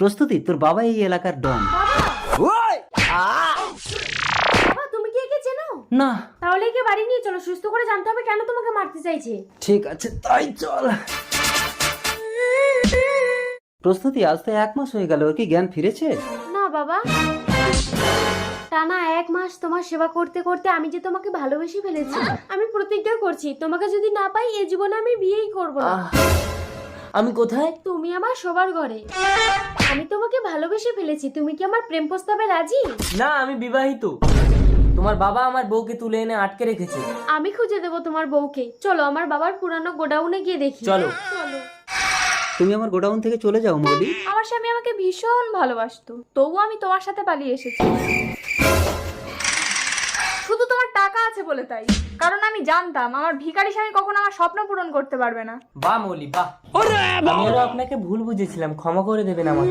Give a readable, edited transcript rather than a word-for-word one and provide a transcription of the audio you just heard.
প্রস্তুতি, তোর বাবা এই এলাকার ডন। বাবা তুমি কি একে চেনো? না। তাহলে একে বাড়ি নিয়ে চলো, সুস্থ করে জানতে হবে কেন তোমাকে মারতে চাইছে। ঠিক আছে, তাই চল। প্রস্তুতি, আজ তো 1 মাস হয়ে গেল, ওর কি জ্ঞান ফিরেছে? না বাবা, টানা 1 মাস তোমার সেবা করতে করতে আমি যে তোমাকে ভালোবেসে ফেলেছি। আমি প্রতিজ্ঞা করছি তোমাকে যদি না পাই এই জীবনে আমি বিয়েই করব না। আমি কোথায়? তুমি আমার সবার ঘরে। আমি তোমাকে ভালোবেসে ফেলেছি, তুমি কি আমার প্রেম প্রস্তাবে রাজি? না, আমি বিবাহিত। তোমার বাবা আমার বউকে তুলে এনে আটকে রেখেছে। আমি খুঁজে দেবো তোমার বউকে। চলো আমার বাবার পুরানো গোডাউনে গিয়ে দেখি। চলো। চলো। তুমি আমার গোডাউন থেকে চলে যাও মৌলি। আমার স্বামী আমাকে ভীষণ ভালোবাসতো, তবু আমি তোমার সাথে পালিয়ে এসেছি। শুধু তোমার টাকা আছে বলে তাই, কারণ আমি জানতাম আমার ভিখারি স্বামী কখনো আমার স্বপ্ন পূরণ করতে পারবে না। বাহ মৌলি বাহ, আমি আরো আপনাকে ভুল বুঝেছিলাম, ক্ষমা করে দেবেন আমাকে।